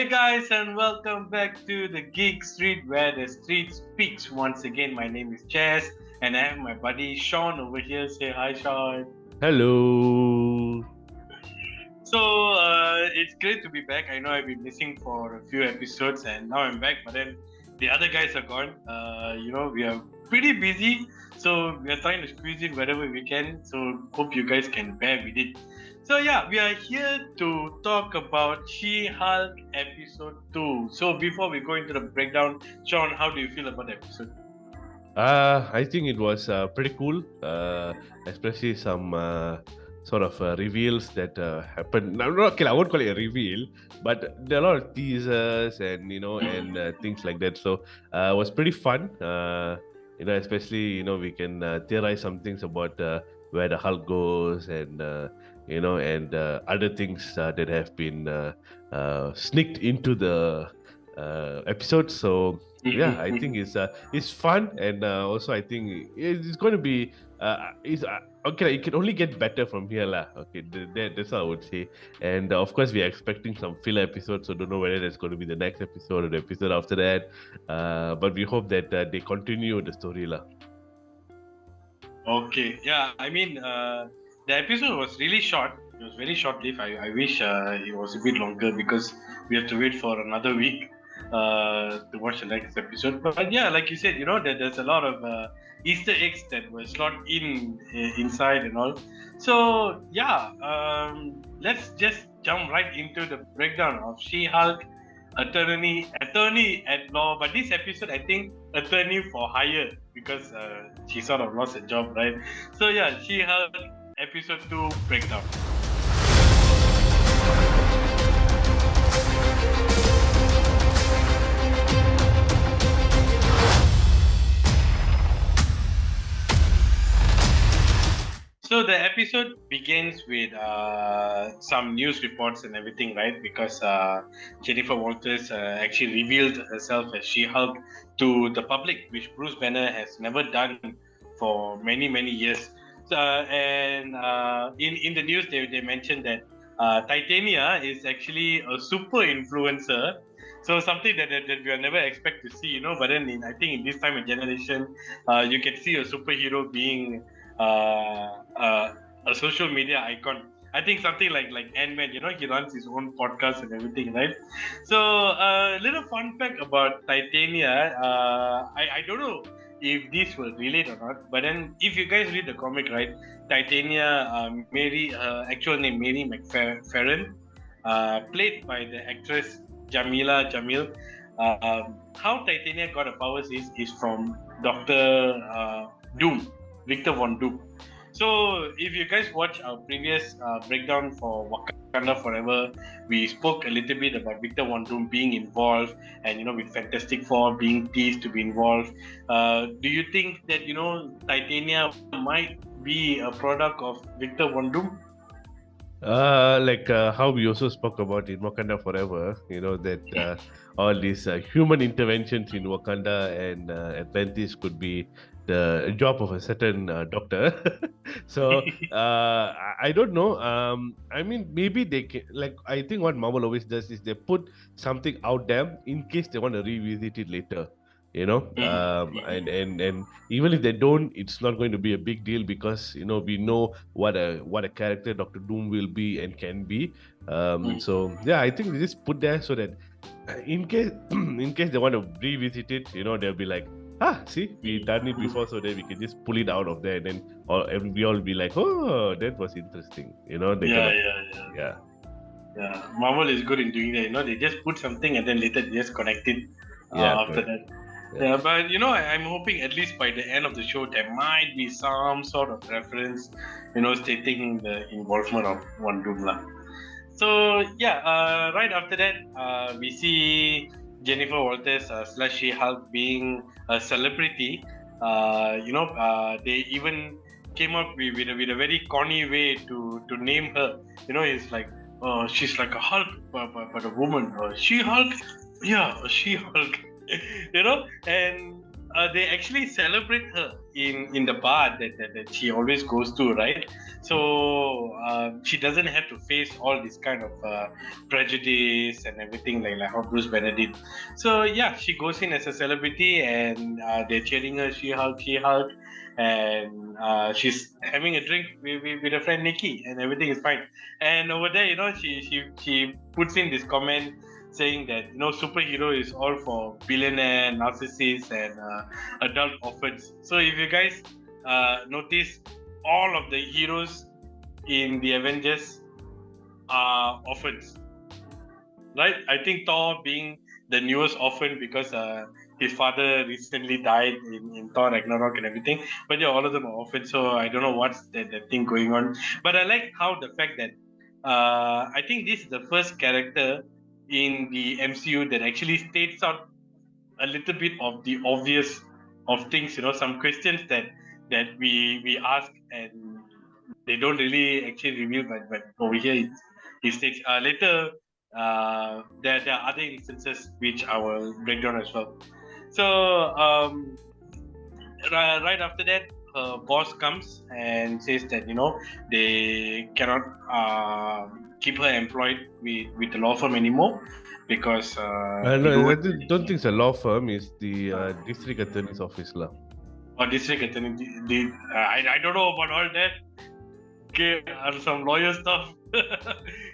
Hey guys, and welcome back to the Geek Street, where the street speaks. Once again, my name is Jess, and I have my buddy Sean over here. Say hi, Sean. Hello. So it's great to be back. I know I've been missing for a few episodes, and now I'm back. But then the other guys are gone. We are pretty busy, so we are trying to squeeze in wherever we can. So hope you guys can bear with it. So yeah, we are here to talk about She-Hulk episode 2. So before we go into the breakdown, Sean, how do you feel about the episode? I think it was pretty cool, especially some sort of reveals that happened. I won't call it a reveal, but there are a lot of teasers and things like that. So it was pretty fun. Especially we can theorize some things about where the Hulk goes and other things that have been sneaked into the episode. So yeah, I think it's fun, and also I think it's going to be okay. It can only get better from here, lah. Okay, that's what I would say. And of course, we are expecting some filler episodes, so don't know whether that's going to be the next episode or the episode after that. But we hope that they continue the story, lah. Okay, yeah. I mean, the episode was really short. It was very short-lived. I wish it was a bit longer because we have to wait for another week to watch the next episode. But yeah, like you said, there's a lot of Easter eggs that were slot inside and all. So yeah, let's just jump right into the breakdown of She-Hulk, attorney at law. But this episode, I think, attorney for hire, because she sort of lost her job, right? So yeah, She-Hulk episode 2 breakdown. So the episode begins with some news reports and everything, right? Because Jennifer Walters actually revealed herself as She-Hulk to the public, which Bruce Banner has never done for many, many years. So, in the news, they mentioned that Titania is actually a super influencer. So something that we will never expect to see, But then I think in this time and generation, you can see a superhero being a social media icon. I think something like Ant-Man, he runs his own podcast and everything, right? So a little fun fact about Titania, I don't know if this will relate or not, but then if you guys read the comic, right, Titania, Mary, actual name Mary McFerrin, played by the actress Jamila Jamil. How Titania got her powers is from Dr. Doom, Victor Von Doom. So if you guys watch our previous breakdown for Wakanda Forever, we spoke a little bit about Victor Von Doom being involved, and with Fantastic Four being teased to be involved. Do you think that Titania might be a product of Victor Von Doom? How we also spoke about in Wakanda Forever, that all these human interventions in Wakanda and Atlantis could be the job of a certain doctor. So I don't know. I mean, maybe they can, I think what Marvel always does is they put something out there in case they want to revisit it later. And even if they don't, it's not going to be a big deal because we know what a character Dr. Doom will be and can be. So yeah, I think they just put there so that in case they want to revisit it, they'll be like, see, we done it before, so that we can just pull it out of there, and then we all be like, oh, that was interesting, Yeah. Marvel is good in doing that. They just put something and then later they just connect it after that. Yeah, but I'm hoping at least by the end of the show there might be some sort of reference, stating the involvement of Von Doom. So yeah, right after that, we see Jennifer Walters / She-Hulk being a celebrity. They even came up with a very corny way to name her. It's like, she's like a Hulk, but a woman. She-Hulk? Yeah, a She-Hulk. And they actually celebrate her in the bar that she always goes to, right? So she doesn't have to face all this kind of prejudice and everything like how Bruce Banner did. So yeah, she goes in as a celebrity, and they're cheering her. She Hulk, and she's having a drink with her friend Nikki, and everything is fine. And over there, she puts in this comment saying that superhero is all for billionaire, narcissists, and adult orphans. So if you guys notice, all of the heroes in the Avengers are orphans, right? I think Thor being the newest orphan because his father recently died in Thor Ragnarok and everything. But yeah, all of them are orphans. So I don't know what's that thing going on. But I like how the fact that I think this is the first character in the MCU that actually states out a little bit of the obvious of things. Some questions that we ask and they don't really actually reveal, but over here it states later. There are other instances which I will break down as well. So right after that, her boss comes and says that they cannot keep her employed with the law firm anymore because no, I don't think it's a law firm. It's the district attorney's office, lah. or district attorney. I don't know about all that. Okay, some lawyer stuff.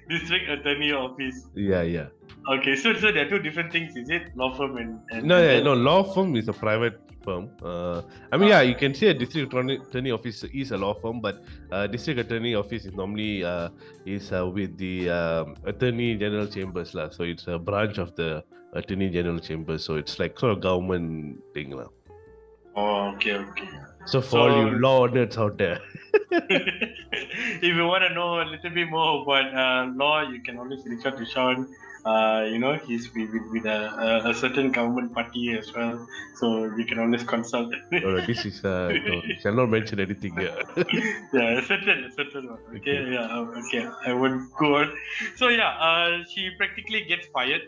District attorney office. Yeah. Okay, so there are two different things, is it? Law firm and No. Law firm is a private firm. You can say a district attorney office is a law firm, but district attorney office is normally is with the attorney general chambers, lah. So it's a branch of the attorney general chambers. So it's like sort of government thing, lah. Oh, okay. So for all you law nerds out there. If you want to know a little bit more about law, you can always reach out to Sean. He's with a certain government party as well, so you can always consult. This is shall not mention anything here. Yeah, a certain one. Okay, I won't go on. So she practically gets fired.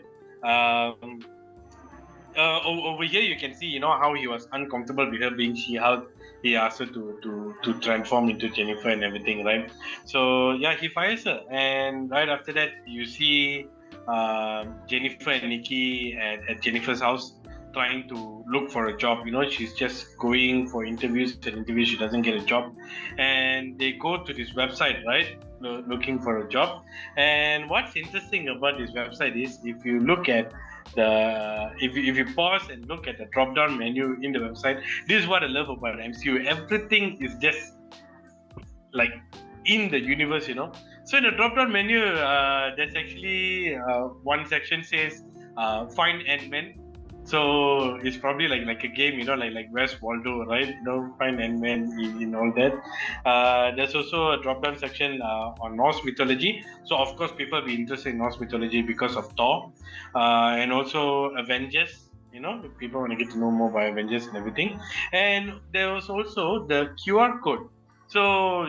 Over here you can see how he was uncomfortable with her being She-Hulk. He asked her to transform into Jennifer and everything, right? So he fires her, and right after that you see Jennifer and Nikki at Jennifer's house trying to look for a job. She's just going for interviews. She doesn't get a job, and they go to this website, right, looking for a job. And what's interesting about this website is if you look at if you pause and look at the drop down menu in the website, this is what I love about MCU. Everything is just like in the universe, So in the drop down menu, there's actually one section says find Ant-Man. So it's probably like a game, like Where's Waldo, right? Find Ant-Man in all that. There's also a drop down section on Norse mythology. So of course people will be interested in Norse mythology because of Thor, and also Avengers. People want to get to know more about Avengers and everything. And there was also the QR code. So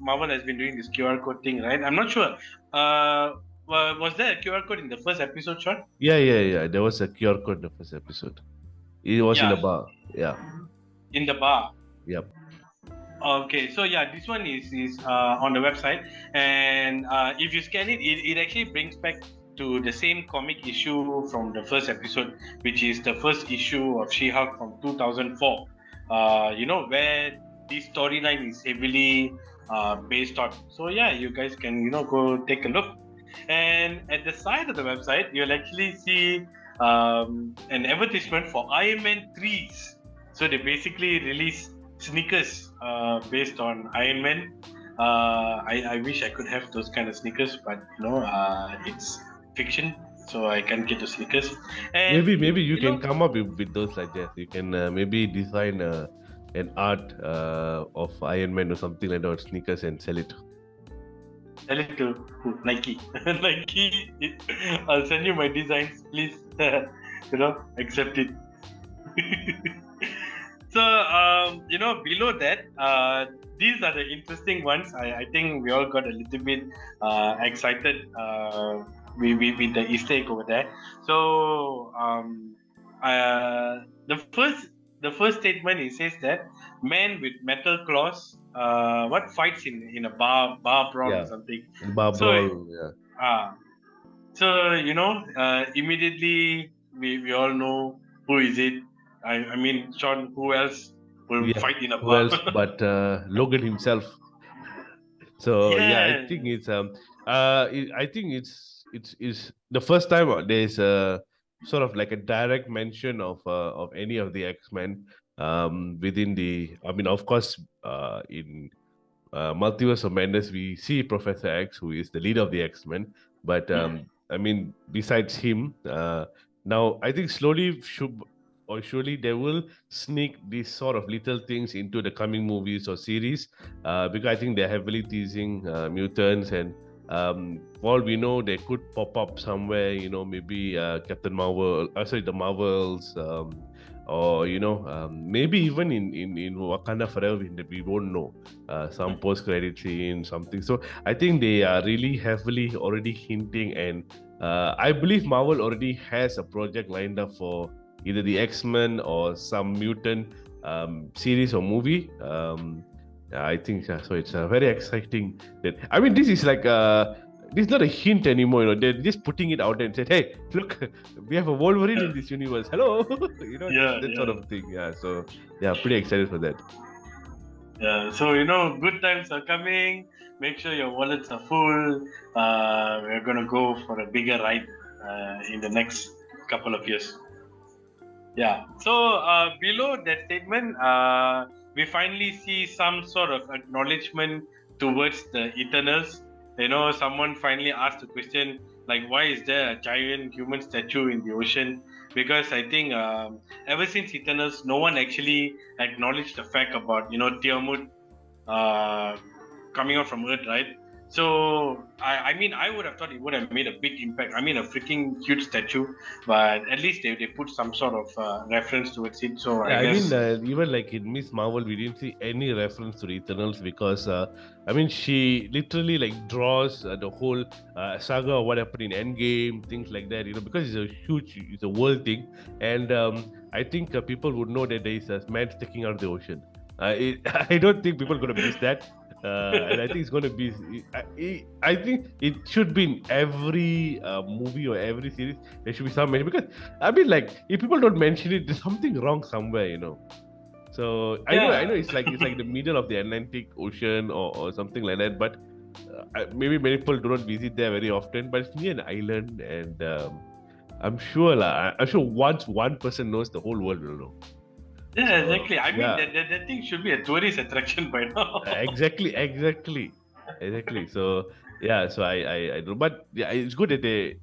Marvel has been doing this QR code thing, right? I'm not sure. Was there a QR code in the first episode, Sean? Yeah. There was a QR code in the first episode. It was in the bar. Yeah. In the bar. Yep. Okay, so this one is on the website, and if you scan it actually brings back to the same comic issue from the first episode, which is the first issue of She-Hulk from 2004. Where this storyline is heavily based on. So you guys can go take a look. And at the side of the website, you'll actually see an advertisement for Iron Man 3s. So they basically release sneakers based on Iron Man. I wish I could have those kind of sneakers, but it's fiction, so I can't get the sneakers. And maybe you can come up with those like that. You can maybe design an art of Iron Man or something like that, sneakers, and sell it. Sell it to Nike. Nike, I'll send you my designs, please. Accept it. So below that, these are the interesting ones. I think we all got a little bit excited with the Easter egg over there. So the first the first statement, he says that man with metal claws, what fights in a bar brawl or Yeah, something. bar So, brawl. Yeah, so immediately we all know who is it. I mean, Sean, who else will yeah. fight in a Who bar? else but Logan himself? So yeah, I think Yes. it's I think it's the first time there's a sort of like a direct mention of any of the X-Men within the, I mean, of course, in Multiverse of Madness, we see Professor X, who is the leader of the X-Men. But I mean, besides him, now I think slowly should or surely they will sneak these sort of little things into the coming movies or series, because I think they're heavily teasing mutants, and for all we know, they could pop up somewhere. Maybe Captain Marvel, sorry, the Marvels. Or maybe even in Wakanda Forever, we won't know some post credit scene, something. So I think they are really heavily already hinting, and I believe Marvel already has a project lined up for either the X-Men or some mutant series or movie. I think so. It's very exciting. That, I mean, this is like this is not a hint anymore. They're just putting it out there and said, "Hey, look, we have a Wolverine in this universe. Hello," Yeah, that sort yeah. of thing. Yeah, so yeah, pretty excited for that. Yeah, so good times are coming. Make sure your wallets are full. We're gonna go for a bigger ride in the next couple of years. Yeah. So below that statement, we finally see some sort of acknowledgement towards the Eternals. Someone finally asked the question like, why is there a giant human statue in the ocean? Because I think ever since Eternals, no one actually acknowledged the fact about Tiamat uh, coming out from Earth, right? So I mean, I would have thought it would have made a big impact. I mean, a freaking huge statue, but at least they put some sort of reference towards it. So I Yeah, I mean, guess, even like in Miss Marvel, we didn't see any reference to the Eternals because, I mean, she literally like draws the whole saga of what happened in Endgame, things like that, because it's a world thing. And I think people would know that there is a man sticking out of the ocean. I don't think people are going to miss that. And I think it's going to be, I think it should be in every movie or every series. There should be some mention because I mean, like, if people don't mention it, there's something wrong somewhere. So I know, yeah, it's like the middle of the Atlantic Ocean or something like that. But maybe many people do not visit there very often. But it's near an island, and I'm sure, I'm sure once one person knows, the whole world will know. yeah, So exactly. I mean, yeah, that thing should be a tourist attraction by now. exactly. So yeah, so I know, but yeah, it's good that they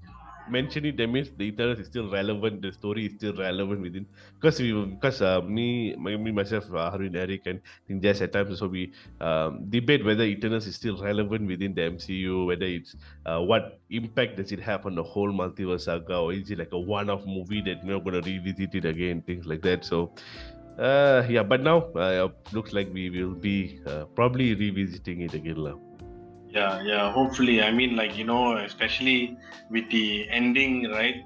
mention it. That means the Eternals is still relevant. The story is still relevant within, because me myself, Harun, Eric, and I think Jess at times also we debate whether Eternals is still relevant within the MCU, whether it's what impact does it have on the whole multiverse saga, or is it like a one-off movie that we're going to revisit it again, things like that. So yeah, but now looks like we will be probably revisiting it again now. Yeah, yeah. Hopefully, I mean, like especially with the ending, right?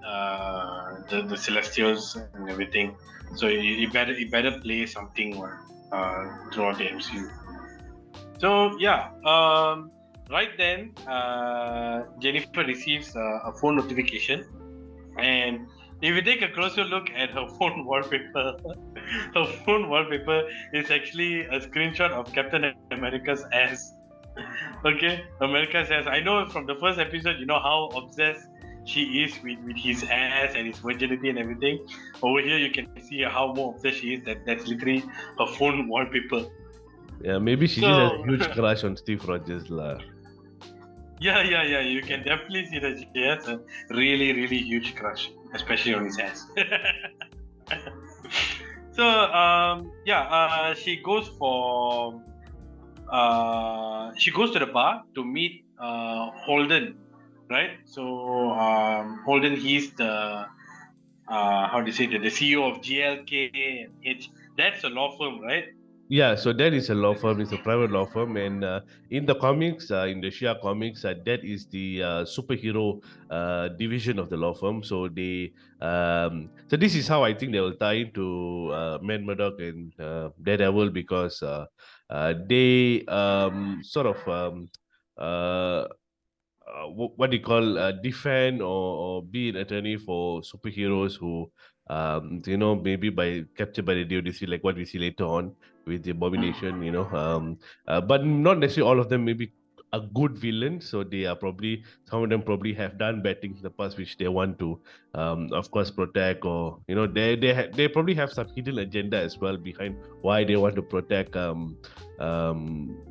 The Celestials and everything. So you better play something throughout the MCU. So yeah, right then, Jennifer receives a phone notification, and if you take a closer look at her phone wallpaper, her phone wallpaper is actually a screenshot of Captain America's ass. Okay, America says, I know from the first episode, you know how obsessed she is with his ass and his virginity and everything. Over here, you can see how more obsessed she is. That's literally her phone wallpaper. Yeah, maybe she just has a So, huge crush on Steve Rogers lah. yeah. You can definitely see that she has a really, really huge crush, especially on his ass. So, she goes to the bar to meet Holden, right? So Holden, he's the how do you say the CEO of GLK and H. That's a law firm, right? Yeah, so that is a law firm. It's a private law firm, and in the comics, in the Shia comics, that is the superhero division of the law firm. So so this is how I think they will tie into Man Murdock and Daredevil, because they sort of uh, what do you call defend, or be an attorney for superheroes who maybe by captured by the DODC, like what we see later on with the Abomination, but not necessarily all of them may be a good villain. So they are probably, some of them probably have done bad things in the past which they want to of course protect, or they probably have some hidden agenda as well behind why they want to protect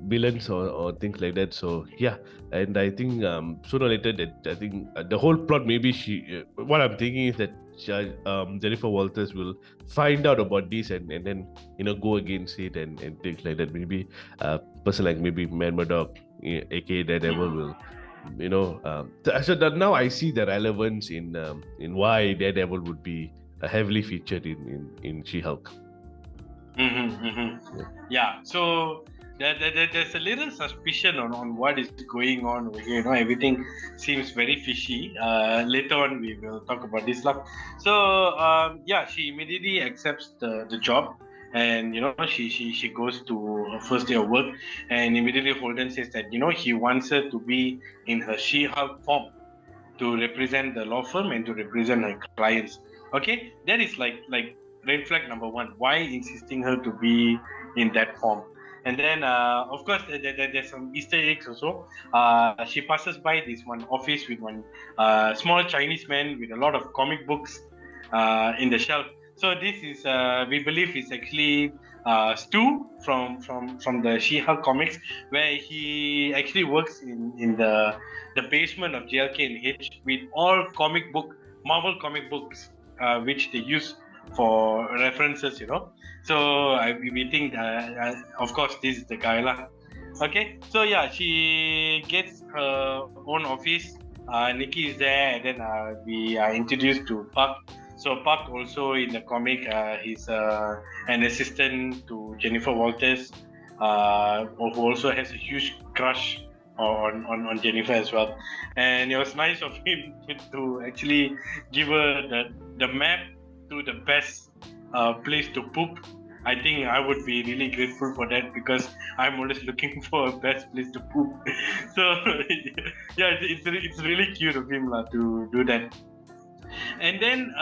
villains, or things like that. So yeah, and I think sooner or later that I think the whole plot, maybe what I'm thinking is that Jennifer Walters will find out about this, and then go against it, and things like that. Maybe person like maybe Man Murdock, aka Daredevil, will so that now I see the relevance in why Daredevil would be heavily featured in She-Hulk. Yeah. So there's a little suspicion on what is going on over here. Everything seems very fishy. Later on, we will talk about this stuff. So yeah, she immediately accepts the job, and she goes to her first day of work, and immediately Holden says that he wants her to be in her She-Hulk form to represent the law firm and to represent her clients. Okay, that is like red flag number one. Why insisting her to be in that form? And then of course there's some Easter eggs also. She passes by this one office with one small Chinese man with a lot of comic books in the shelf. So this is we believe is actually Stu from the She-Hulk comics, where he actually works in the basement of JLK and H with all Marvel comic books, which they use for references. So we think of course this is the guy lah. Okay, so yeah, she gets her own office. Nikki is there, and then we are introduced to Park. So Park also in the comic, he's an assistant to Jennifer Walters, who also has a huge crush on Jennifer as well. And it was nice of him to actually give her the map to the best place to poop. I think I would be really grateful for that, because I'm always looking for a best place to poop. So yeah, it's really cute of him to do that. And then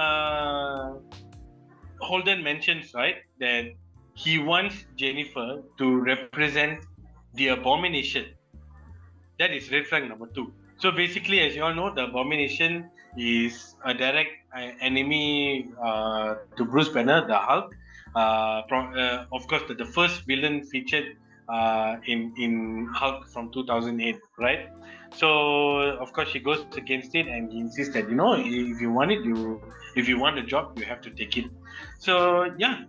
Holden mentions, right, that he wants Jennifer to represent the Abomination. That is red flag number 2. So basically, as you all know, the Abomination is a direct enemy to Bruce Banner, the Hulk. Of course, the first villain featured in Hulk from 2008, right? So of course she goes against it, and he insists that if you want it, if you want the job, you have to take it. So yeah,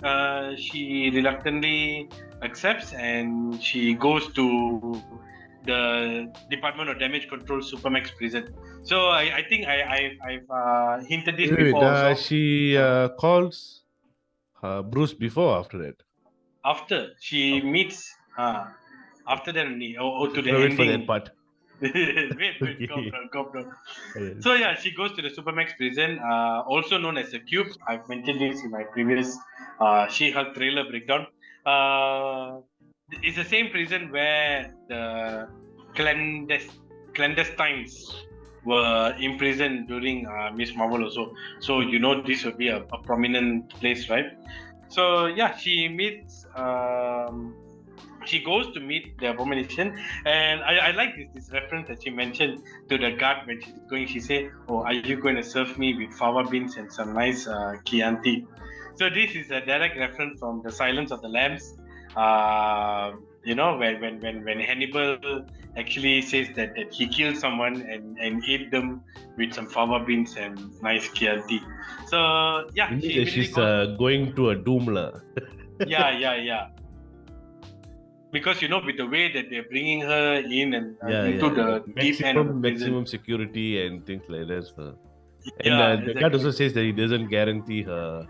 she reluctantly accepts, and she goes to the Department of Damage Control Supermax prison. So I think I've hinted this before. She calls Bruce before or after that? After she meets, after that only, to the wait ending. for that part. wait, calm down. So yeah, she goes to the Supermax prison, also known as the Cube. I've mentioned this in my previous She-Hulk trailer breakdown. It's the same prison where the clandestines were imprisoned during Miss Marvel also. So this will be a prominent place, right? So yeah, she meets. She goes to meet the Abomination, and I like this reference that she mentioned to the guard when she's going. She said, "Oh, are you going to serve me with fava beans and some nice Chianti?" So this is a direct reference from the Silence of the Lambs. When Hannibal actually says that he killed someone and ate them with some fava beans and nice Chianti. So yeah, she's going to a doom lah. yeah. Because with the way that they're bringing her in and into the deep end of the maximum security and things like that. So. And the guard also says that he doesn't guarantee her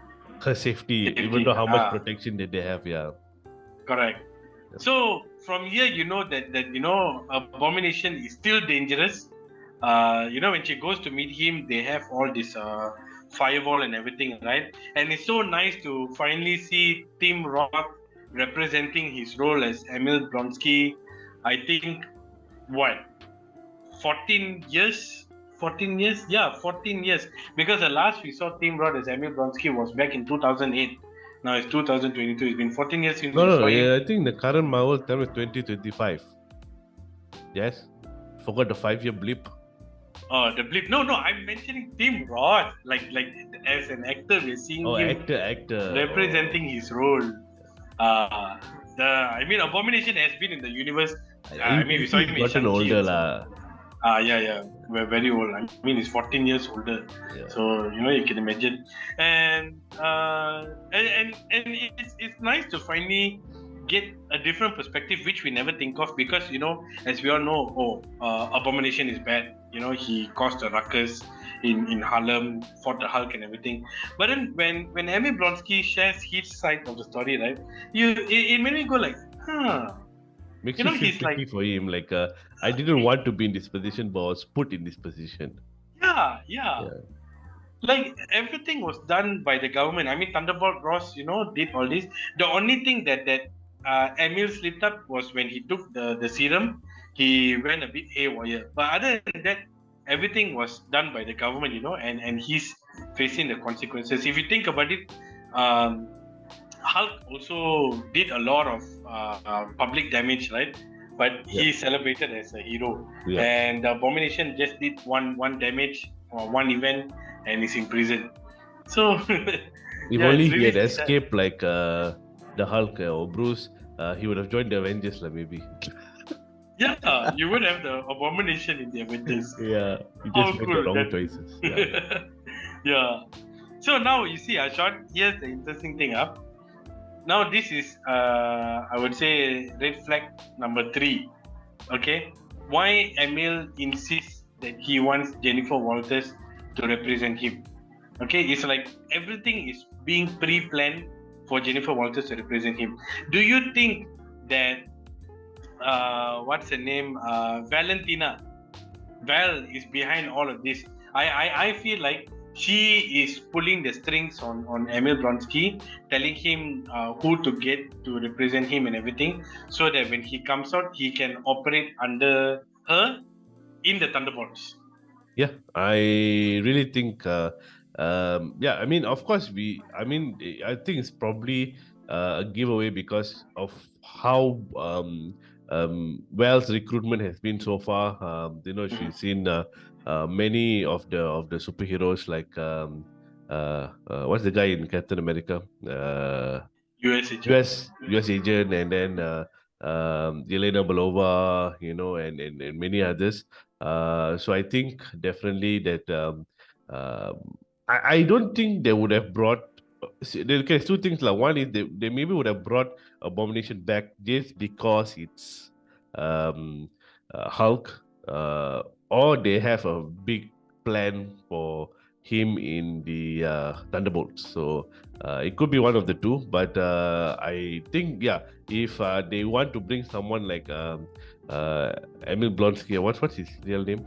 safety, even though how much protection that they have. Yeah. Correct. So from here, you know that Abomination is still dangerous. When she goes to meet him, they have all this firewall and everything, right? And it's so nice to finally see Tim Roth representing his role as Emil Blonsky. I think what 14 years. 14 years? Yeah, 14 years. Because the last we saw Tim Roth as Emil Blonsky was back in 2008. Now it's 2022. It's been 14 years since we No, saw him. yeah, I think the current Marvel time is 2025. Yes, forgot the 5-year blip. Oh, the blip. No, I'm mentioning Tim Roth. Like as an actor, we're seeing him actor representing his role. Abomination has been in the universe. We saw him in gotten Shang-Chi older also. lah. Yeah, we're very old. I mean, he's 14 years older. Yeah. So you can imagine, and it's nice to finally get a different perspective, which we never think of, because as we all know, Abomination is bad. He caused a ruckus in Harlem, fought the Hulk and everything. But then when Emil Blonsky shares his side of the story, right, it made me go like, Makes you feel he's pity for him. Like, I didn't want to be in this position, but I was put in this position. Yeah. Like, everything was done by the government. I mean, Thunderbolt Ross, did all this. The only thing that Emil slipped up was when he took the serum. He went a bit haywire. But other than that, everything was done by the government, and he's facing the consequences. If you think about it, Hulk also did a lot of public damage, right? But he's celebrated as a hero. Yeah. And the Abomination just did one damage or one event and is in prison. So if only he had escaped like the Hulk or Bruce, he would have joined the Avengers, maybe. Yeah, you would have the Abomination in the Avengers. Yeah, you just made the wrong choices. Yeah. Yeah. So now you see, Ashon, here's the interesting thing. Now this is, I would say, red flag number 3. Okay, why Emil insists that he wants Jennifer Walters to represent him? Okay, it's like everything is being pre-planned for Jennifer Walters to represent him. Do you think that what's her name, Valentina Val is behind all of this? I feel like she is pulling the strings on Emil Blonsky, telling him who to get to represent him and everything, so that when he comes out, he can operate under her in the Thunderbolts. Yeah, I really think. I mean, of course, I think it's probably a giveaway because of how Val's recruitment has been so far. She's seen many of the superheroes, like what's the guy in Captain America? US agent, and then Yelena Belova, and many others. So I think definitely that I don't think they would have brought. There's two things. Like, one is they maybe would have brought Abomination back just because it's Hulk, or they have a big plan for him in the Thunderbolts. So it could be one of the two. But I think, if they want to bring someone like Emil Blonsky, what's his real name?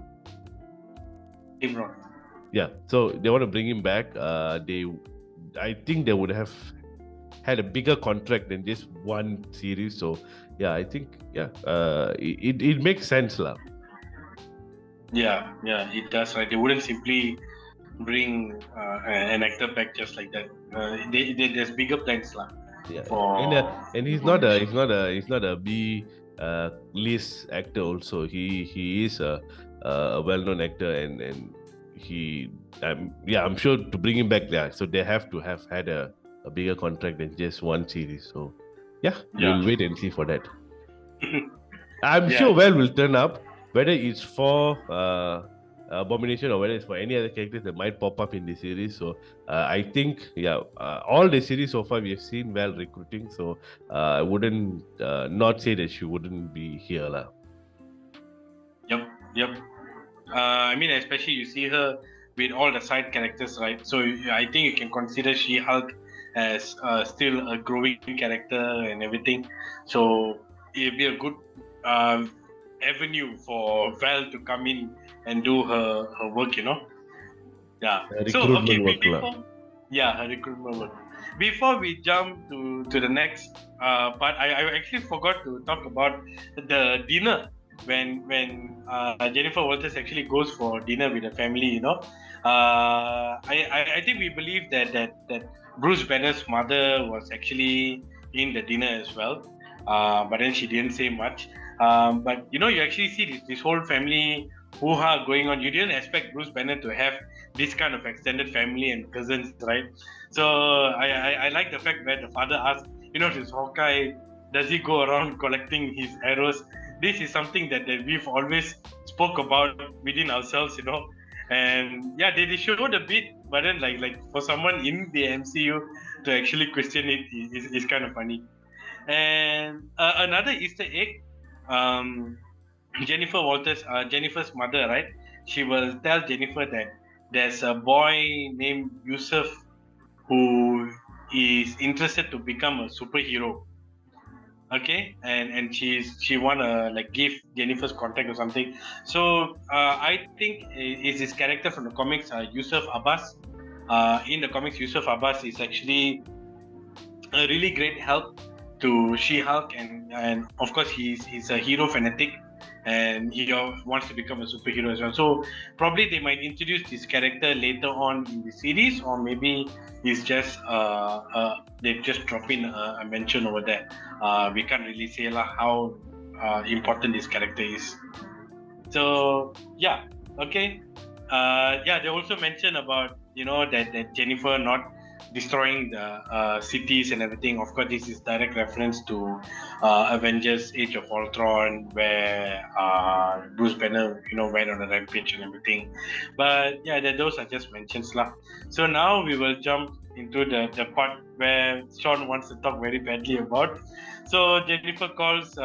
Tim Roth. Yeah, so they want to bring him back. I think they would have had a bigger contract than just one series. So I think it makes sense, lah. Yeah, it does, right? They wouldn't simply bring an actor back just like that. There's bigger plans, lah. Yeah, and he's not a B list actor. Also, he is a well-known actor, and I'm sure to bring him back there. So they have to have had a bigger contract than just one series. So we'll wait and see for that. I'm sure Val will turn up, whether it's for Abomination or whether it's for any other characters that might pop up in the series. So I think all the series so far we have seen Val recruiting. So I wouldn't not say that she wouldn't be here, lah. Yep. Especially you see her with all the side characters, right? So I think you can consider She-Hulk as still a growing character and everything. So it'll be a good avenue for Val to come in and do her work, Yeah. So okay, recruitment work lah. her recruitment work. Before we jump to the next part, I actually forgot to talk about the dinner when Jennifer Walters actually goes for dinner with the family. I think we believe that Bruce Banner's mother was actually in the dinner as well, but then she didn't say much. But you actually see this whole family hoo-ha going on. You didn't expect Bruce Banner to have this kind of extended family and cousins, right? So I like the fact that the father asked, this Hawkeye, does he go around collecting his arrows? This is something that we've always spoke about within ourselves, And yeah, they showed a bit, but then like for someone in the MCU to actually question it is kind of funny. And another Easter egg, Jennifer's mother, right? She will tell Jennifer that there's a boy named Yusuf who is interested to become a superhero. Okay, and she wanna give Jennifer's contact or something. So I think is this character from the comics, Yusuf Abbas. In the comics, Yusuf Abbas is actually a really great help to She-Hulk, and of course he's a hero fanatic, and he wants to become a superhero as well. So probably they might introduce this character later on in the series, or maybe it's just they just drop in a mention over there. We can't really say how important this character is. So yeah, okay. They also mentioned about that Jennifer not destroying the cities and everything. Of course, this is direct reference to Avengers: Age of Ultron, where Bruce Banner, went on a rampage and everything. But yeah, those are just mentions lah. So now we will jump into the part where Sean wants to talk very badly about. So Jennifer calls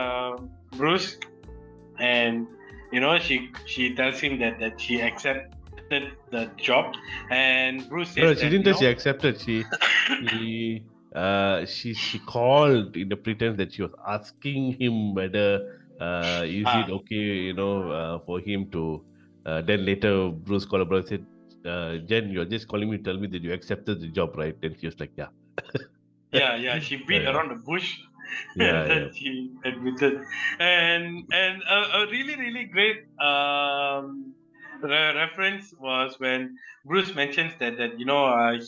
Bruce, and she tells him that she accepted the job, and Bruce says No, she didn't say she accepted. She called in the pretense that she was asking him whether is it okay, for him to. Then later Bruce called her and said, "Jen, you're just calling me to tell me that you accepted the job, right?" Then she was like, "Yeah." Yeah. She beat around the bush. That she admitted, and a really really great reference was when Bruce mentions that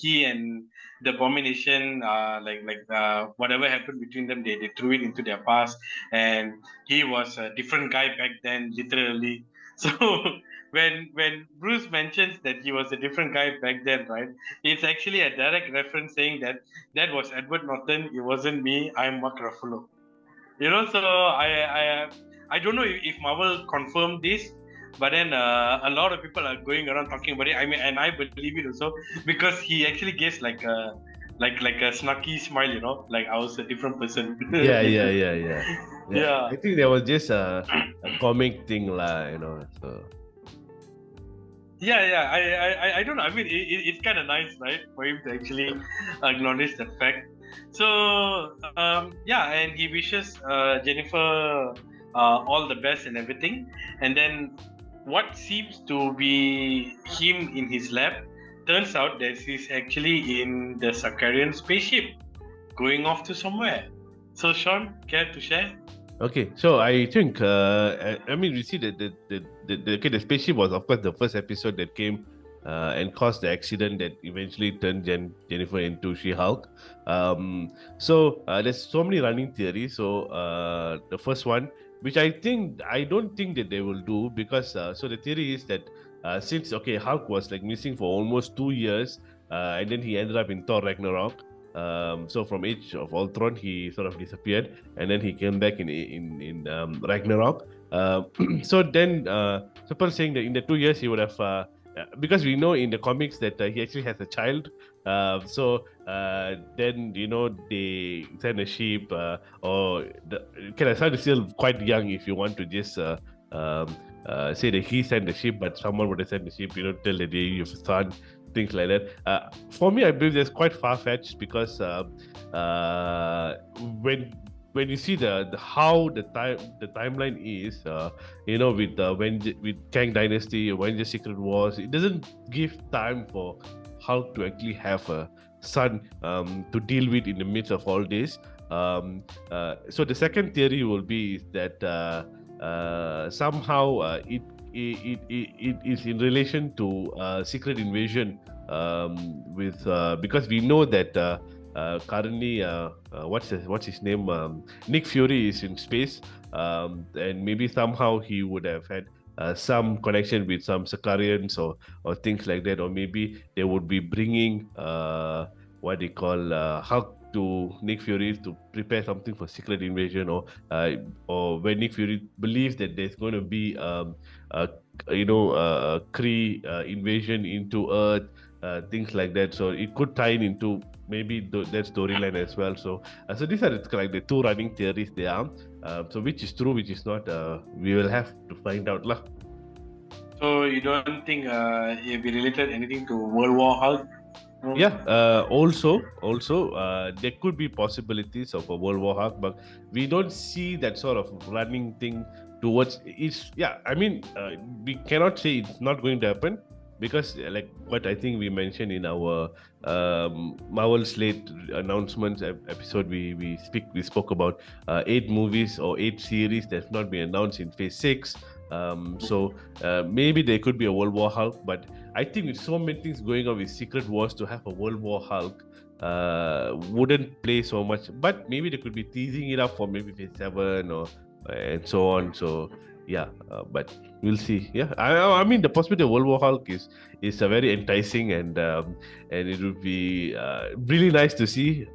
he and the Abomination, whatever happened between them, they threw it into their past, and he was a different guy back then, literally. So when Bruce mentions that he was a different guy back then, right? It's actually a direct reference saying that was Edward Norton. It wasn't me. I'm Mark Ruffalo. So I don't know if Marvel confirmed this, but then a lot of people are going around talking about it. I mean, and I believe it also, because he actually gives like a snarky smile, like I was a different person. Yeah. Yeah. I think there was just a comic thing lah, so. Yeah. I don't know. I mean, it's kind of nice, right, for him to actually acknowledge that fact. So and he wishes Jennifer all the best and everything. And then what seems to be him in his lab turns out that he's actually in the Sakarian spaceship going off to somewhere. So Sean, care to share? Okay, so I think we see that the spaceship was of course the first episode that came and caused the accident that eventually turned Jennifer into She-Hulk. So there's so many running theories. So the first one, which I don't think that they will do, because so the theory is that since Hulk was missing for almost 2 years, and then he ended up in Thor Ragnarok. So from Age of Ultron, he sort of disappeared, and then he came back in Ragnarok. So then people saying that in the 2 years he would have, because we know in the comics that he actually has a child. So then they send a ship, or the child is still quite young. If you want to just say that he sent the ship, but someone would have sent the ship, till the day of his son. things like that. For me, I believe that's quite far-fetched because when you see the how the timeline is, with Kang Dynasty, Avengers Secret Wars, it doesn't give time for Hulk to actually have a son to deal with in the midst of all this. So the second theory will be that somehow it is in relation to Secret Invasion, because we know that currently what's his name, Nick Fury is in space, and maybe somehow he would have had some connection with some Sicarians or things like that, or maybe they would be bringing what they call Hulk to Nick Fury to prepare something for Secret Invasion, or when Nick Fury believes that there's going to be a Kree invasion into Earth, things like that. So it could tie into maybe that storyline as well. So these are like the two running theories there. So which is true, which is not, we will have to find out lah. So you don't think it'll be related anything to World War Hulk? Yeah, also there could be possibilities of a World War Hulk, but we don't see that sort of running thing towards it's. Yeah, I mean, we cannot say it's not going to happen, because like what I think we mentioned in our Marvel Slate announcements episode, we spoke about 8 movies or 8 series that have not been announced in Phase 6. So maybe there could be a World War Hulk, but I think with so many things going on with Secret Wars, to have a World War Hulk wouldn't play so much. But maybe they could be teasing it up for maybe Phase 7 and so on. So yeah, but we'll see. Yeah, I mean the possibility of World War Hulk is very enticing, and it would be really nice to see.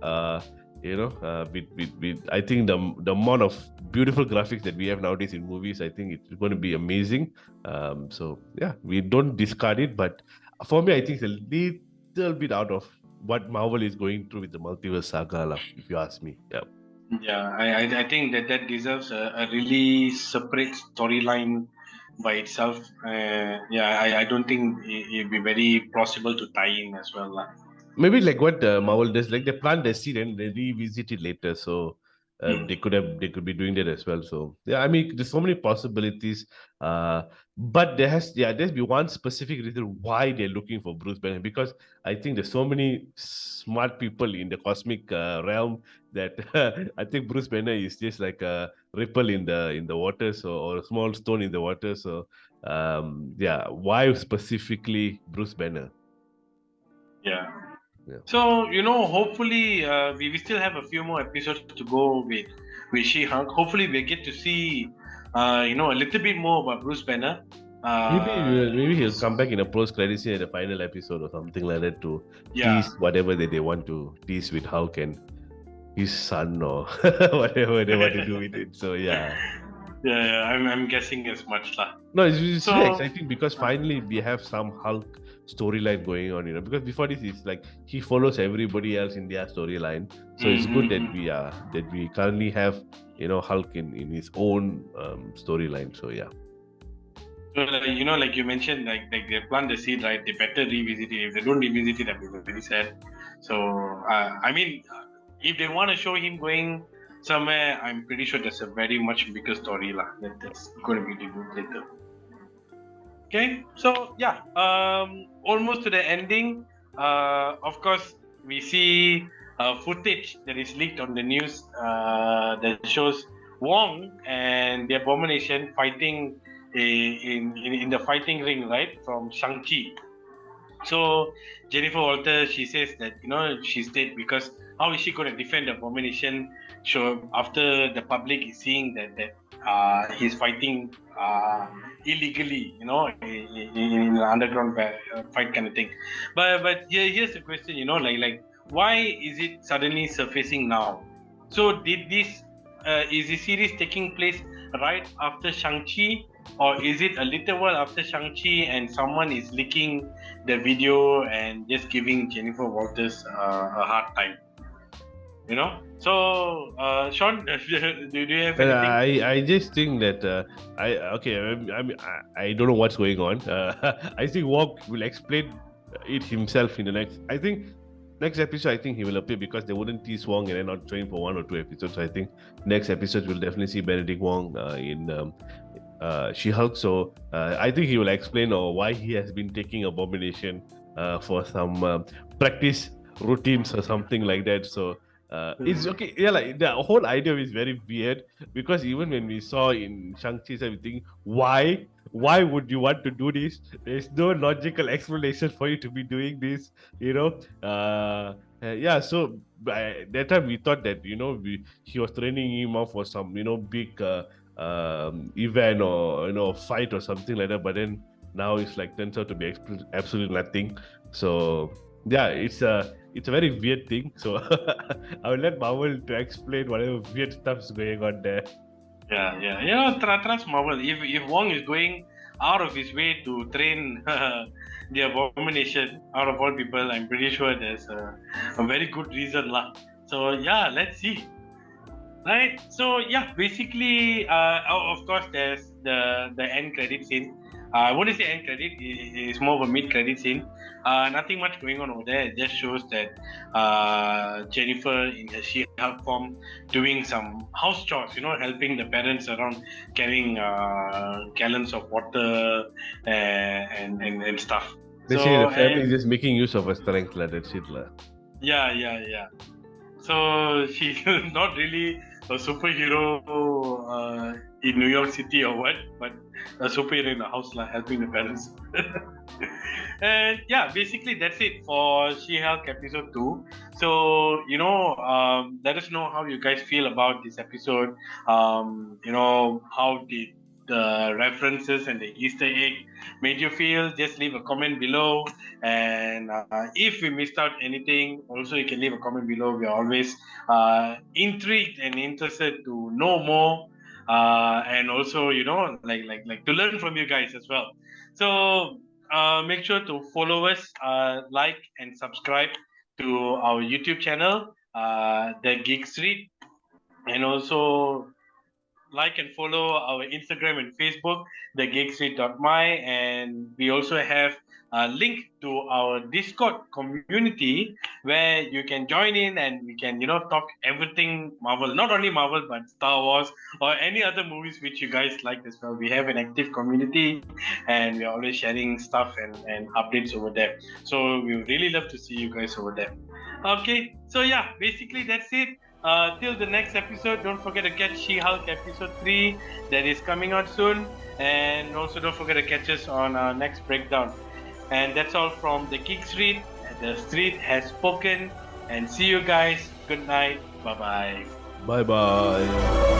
With I think the amount of beautiful graphics that we have nowadays in movies, I think it's going to be amazing. So yeah, we don't discard it, but for me, I think it's a little bit out of what Marvel is going through with the multiverse saga, if you ask me. Yeah. Yeah, I think that deserves a really separate storyline by itself. I don't think it'd be very possible to tie in as well. Maybe like what Marvel does, like they plant the seed and they revisit it later. So they could be doing that as well. So yeah, I mean, there's so many possibilities. But there's be one specific reason why they're looking for Bruce Banner, because I think there's so many smart people in the cosmic realm that I think Bruce Banner is just like a ripple in the waters, or a small stone in the water. So why specifically Bruce Banner? Yeah. So hopefully we still have a few more episodes to go with She-Hulk. Hopefully we get to see a little bit more about Bruce Banner. Maybe he'll come back in a post-credit scene at the final episode or something like that to tease whatever that they want to tease with Hulk and his son, or whatever they want to do with it. So yeah. I'm guessing as much lah. No, it's so exciting because finally we have some Hulk storyline going on, because before this is like he follows everybody else in their storyline. So it's good that we currently have Hulk in his own storyline. So yeah. So like you mentioned, like they plant the seed, right? They better revisit it. If they don't revisit it, I'll be very sad. So I mean, if they want to show him going somewhere, I'm pretty sure there's a very much bigger story that's going to be revealed later. Okay, so yeah, almost to the ending. Of course, we see footage that is leaked on the news that shows Wong and the Abomination fighting in the fighting ring, right, from Shang-Chi. So Jennifer Walters, she says that she's dead because how is she going to defend the Abomination? So after the public is seeing that he's fighting illegally, in an underground fight kind of thing. But here's the question, like why is it suddenly surfacing now? So is the series taking place right after Shang-Chi, or is it a little while after Shang-Chi and someone is leaking the video and just giving Jennifer Walters a hard time? So Sean, do you have anything? I just think that I don't know what's going on. I think Wong will explain it himself in the next. I think next episode, I think he will appear because they wouldn't tease Wong and then not train for 1 or 2 episodes. So I think next episode we'll definitely see Benedict Wong in She-Hulk. So I think he will explain why he has been taking Abomination for some practice routines or something like that. So it's okay. Yeah, like the whole idea is very weird because even when we saw in Shang-Chi's everything, why would you want to do this? There's no logical explanation for you to be doing this, yeah, so by that time we thought that he was training him up for some big event or fight or something like that, but then now it's like turns out to be absolutely nothing. So yeah, it's a very weird thing. So I will let Marvel to explain whatever weird stuff's going on there. Yeah. Trust Marvel. If Wong is going out of his way to train the Abomination, out of all people, I'm pretty sure there's a very good reason, lah. So yeah, let's see. Right. So yeah, basically, of course, there's the end credit scene. I wouldn't say end credit; it's more of a mid credit scene. Nothing much going on over there. It just shows that Jennifer in her She-Hulk form doing some house chores, helping the parents around, carrying gallons of water and stuff. Basically, the family is just making use of her strength, like that shit, lah. Yeah. So she's not really a superhero in New York City or what, but a superhero in the house, like helping the parents. And yeah, basically that's it for She-Hulk episode 2. So let us know how you guys feel about this episode. How did the references and the Easter egg made you feel? Just leave a comment below, and if we missed out anything, also you can leave a comment below. We are always intrigued and interested to know more, and also like to learn from you guys as well. So make sure to follow us, like and subscribe to our YouTube channel, The Geek Street, and also like and follow our Instagram and Facebook, thegeekstreet.my, and we also have a link to our Discord community where you can join in and we can talk everything Marvel, not only Marvel but Star Wars or any other movies which you guys like as well. We have an active community and we're always sharing stuff and updates over there. So we would really love to see you guys over there. Okay, so yeah, basically that's it. Till the next episode, don't forget to catch She-Hulk episode 3 that is coming out soon, and also don't forget to catch us on our next breakdown. And that's all from the Geek Street. The street has spoken, and see you guys. Good night. Bye bye. Bye bye.